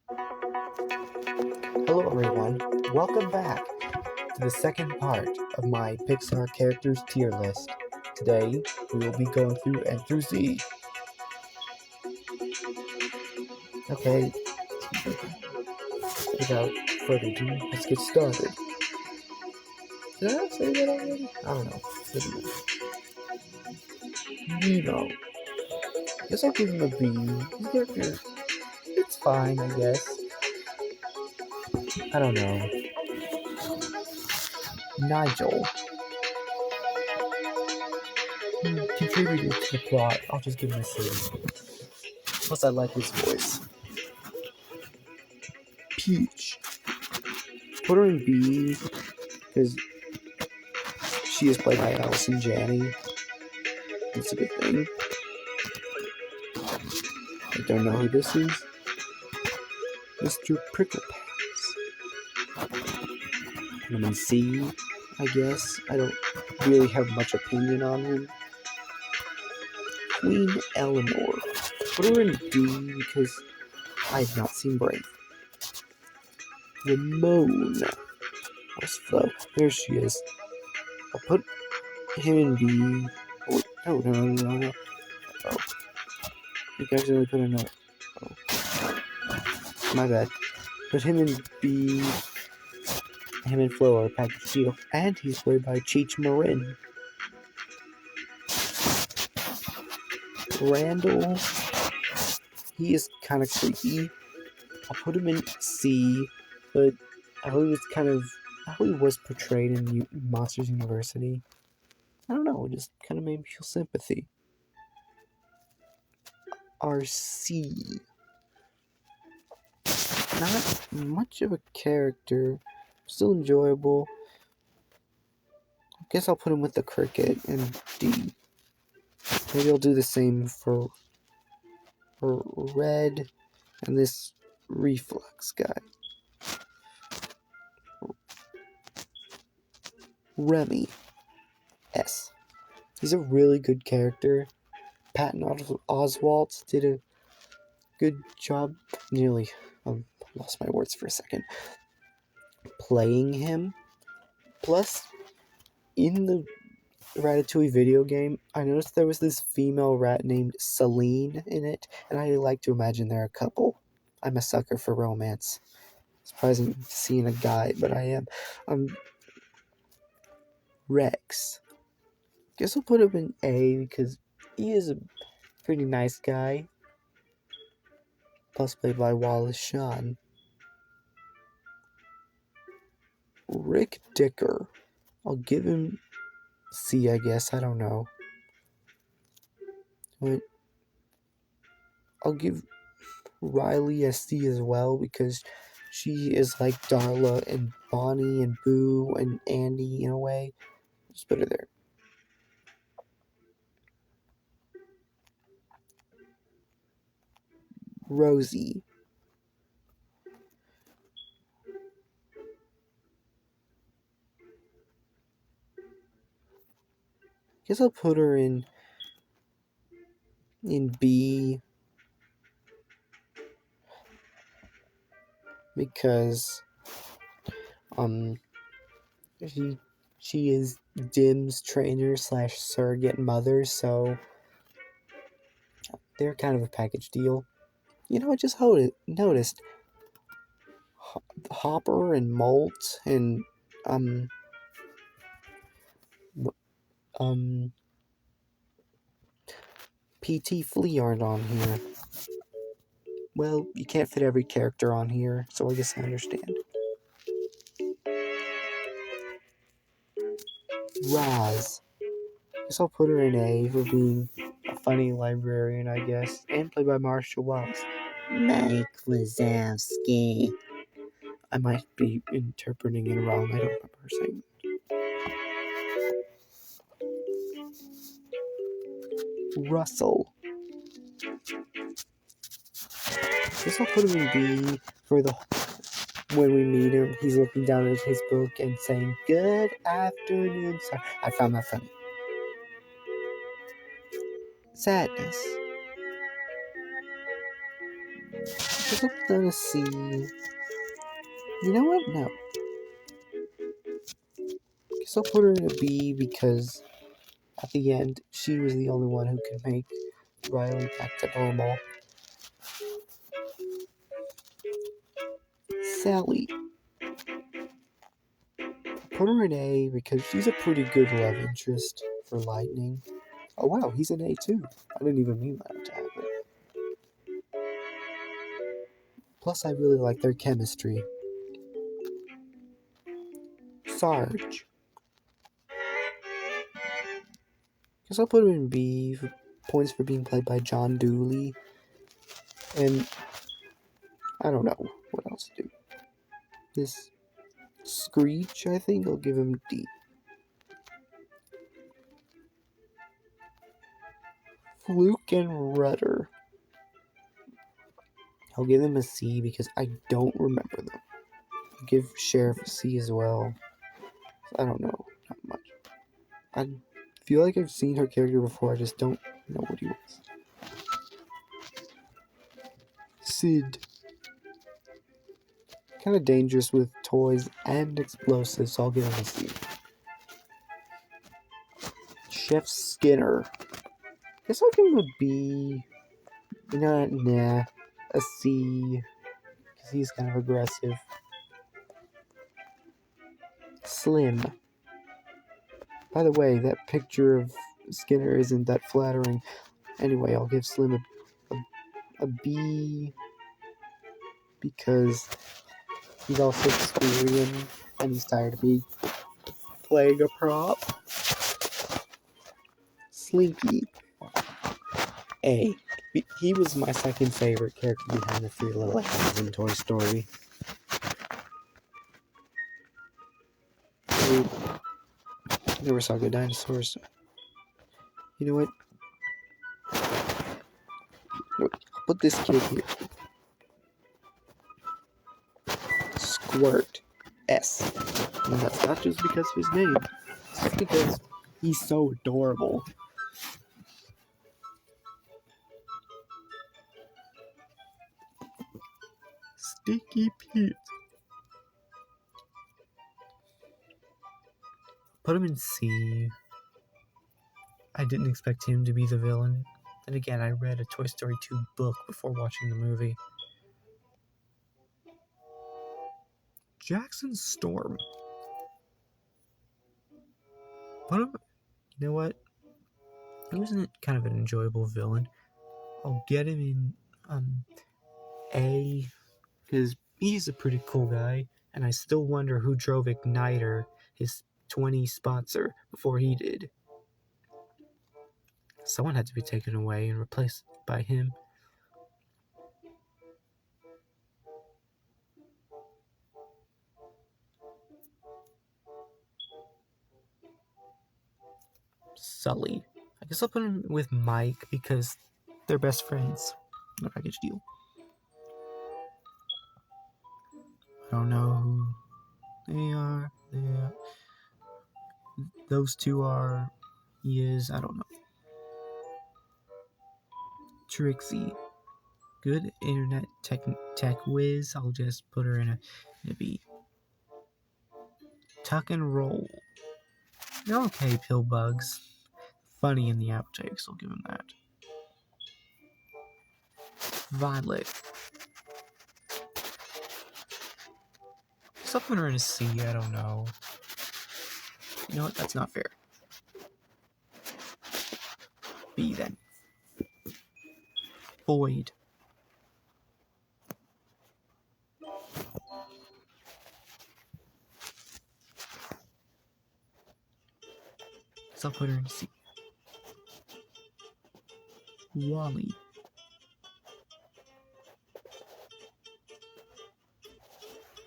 Hello everyone, welcome back to the second part of my Pixar characters tier list. Today, we will be going through N through Z. Okay, without further ado, let's get started. Did I say that already? I don't know. Nemo. Guess I'll give him a B. His character, it's fine, I guess. I don't know. Nigel. Contributed to the plot. I'll just give him a C. Plus, I like his voice. Peach. Put her in B because she is played by Allison Janney. That's a good thing. I don't know who this is. Mr. Pricklepants. Put him in C, I guess. I don't really have much opinion on him. Queen Eleanor. Put her in D because I have not seen Brave. Ramon. Where's Flo? There she is. I'll put him in B. Oh, no. Oh. You guys only put another. Oh. My bad. Put him in B. Him and Flo are a package deal. And he's played by Cheech Marin. Randall. He is kind of creepy. I'll put him in C, but how he was portrayed in Monsters University. I don't know, it just kind of made me feel sympathy. RC. Not much of a character, still enjoyable. I guess I'll put him with the cricket and D. Maybe I'll do the same for Red and this reflux guy. Remy. S. He's a really good character. Patton Oswalt did a good job. Nearly lost my words for a second. Playing him. Plus, in the Ratatouille video game, I noticed there was this female rat named Celine in it, and I like to imagine they're a couple. I'm a sucker for romance. Surprising seeing a guy, but I am. Rex. Guess I'll put him in A because he is a pretty nice guy. Plus played by Wallace Shawn. Rick Dicker. I'll give him C, I guess. I don't know. But I'll give Riley a C as well because she is like Darla and Bonnie and Boo and Andy in a way. Just put her there. Rosie. Guess I'll put her in B because she is Dim's trainer / surrogate mother, so they're kind of a package deal. You know, I just noticed Hopper and Molt and PT Flea aren't on here. Well, you can't fit every character on here, so I guess I understand. Roz. Guess I'll put her in A for being a funny librarian, I guess, and played by Marshall Wallace. Mike Wazowski. I might be interpreting it wrong. I don't remember her saying. Russell. Guess I'll put him in B for when we meet him. He's looking down at his book and saying, "Good afternoon, sir." I found that funny. Sadness. Guess I'll put her in a C. You know what? No. Guess I'll put her in a B because at the end, she was the only one who could make Riley back to normal. Sally. Put her in A because she's a pretty good love interest for Lightning. Oh wow, he's an A too. I didn't even mean that to happen. Plus, I really like their chemistry. Sarge. Guess I'll put him in B for points for being played by John Dooley. And I don't know what else to do. This Screech, I think I'll give him D. Fluke and Rudder. I'll give them a C because I don't remember them. I'll give Sheriff a C as well. I don't know, not much. I feel like I've seen her character before, I just don't know what he was. Sid. Kind of dangerous with toys and explosives, so I'll give him a C. Chef Skinner. Guess I'll give him a B. You know, nah, a C. Because he's kind of aggressive. Slim. By the way, that picture of Skinner isn't that flattering. Anyway, I'll give Slim a B. Because he's also squealing and he's tired of me playing a prop. Slinky. A. He was my second favorite character behind the three little hands in Toy Story. I never saw good dinosaurs. You know what? I'll put this kid here. Squirt. S. And that's not just because of his name. It's just because he's so adorable. Sticky Pete. Put him in C. I didn't expect him to be the villain. And again, I read a Toy Story 2 book before watching the movie. Jackson Storm. Put him... You know what? He wasn't kind of an enjoyable villain. I'll get him in A, because he's a pretty cool guy, and I still wonder who drove Igniter, his 20 sponsor, before he did. Someone had to be taken away and replaced by him. Sully. I guess I'll put him with Mike because they're best friends in a package deal. I don't know who they are. Those two are. He is. I don't know. Trixie. Good internet tech whiz. I'll just put her in a B. Tuck and Roll. They're okay, pill bugs. Funny in the outtakes, I'll give him that. Violet. Guess I'll put her in a C, I don't know. You know what? That's not fair. B then. Boyd. Guess I'll put her in a C. Wally.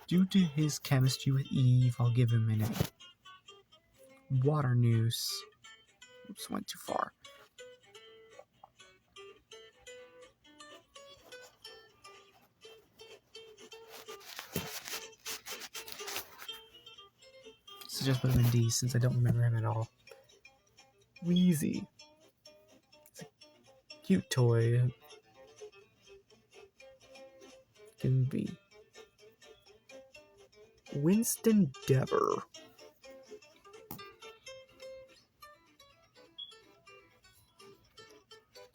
Due to his chemistry with Eve, I'll give him an A. Water Noose. Oops, went too far. So just put him in D since I don't remember him at all. Wheezy. It's a cute toy. can be Winston Dever.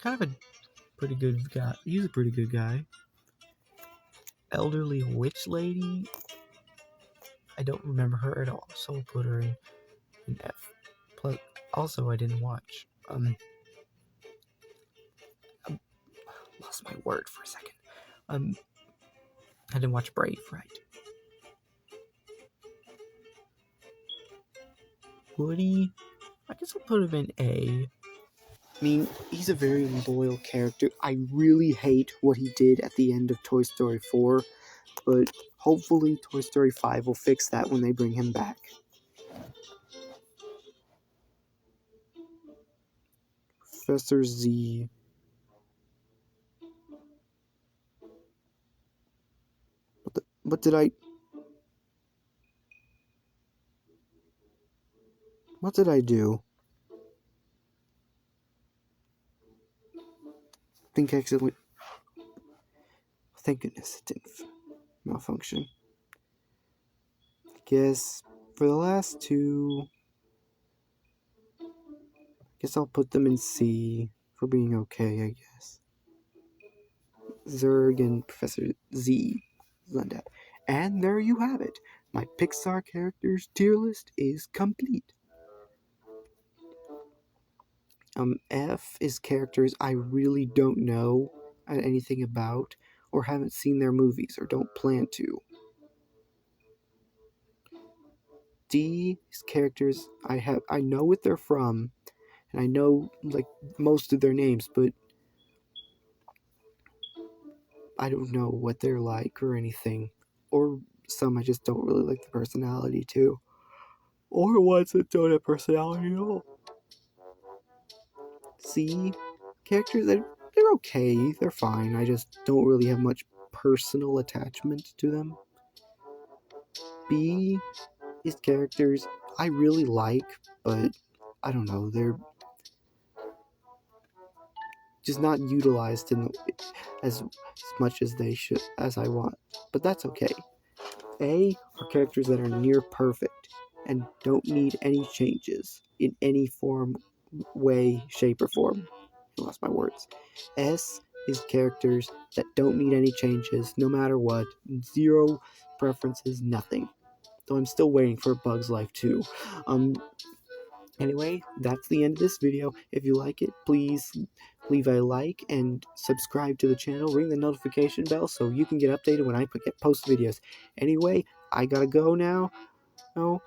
Kind of a pretty good guy. He's a pretty good guy. Elderly witch lady. I don't remember her at all, so we'll put her in F. Plus, also I didn't watch. I lost my word for a second. I didn't watch Brave, right? Woody, I guess I'll put him in A. I mean, he's a very loyal character. I really hate what he did at the end of Toy Story 4, but hopefully Toy Story 5 will fix that when they bring him back. Professor Z. What did I do? Think accidentally. Thank goodness it didn't malfunction. I guess for the last two, I guess I'll put them in C for being okay, I guess. Zurg and Professor Z. Zundap. And there you have it. My Pixar characters tier list is complete. F is characters I really don't know anything about or haven't seen their movies or don't plan to. D is characters I know what they're from and I know like most of their names, but I don't know what they're like or anything. Or some I just don't really like the personality too. Or ones that don't have personality at all. C, characters that they're okay, they're fine. I just don't really have much personal attachment to them. B is characters I really like, but I don't know, they're just not utilized as much as they should, as I want. But that's okay. A are characters that are near perfect and don't need any changes in any form, way, shape, or form. I lost my words. S is characters that don't need any changes, no matter what. Zero preferences, nothing. Though I'm still waiting for Bug's Life 2. Anyway, that's the end of this video. If you like it, please leave a like and subscribe to the channel. Ring the notification bell so you can get updated when I post videos. Anyway, I gotta go now. Oh,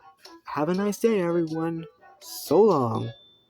have a nice day, everyone. So long.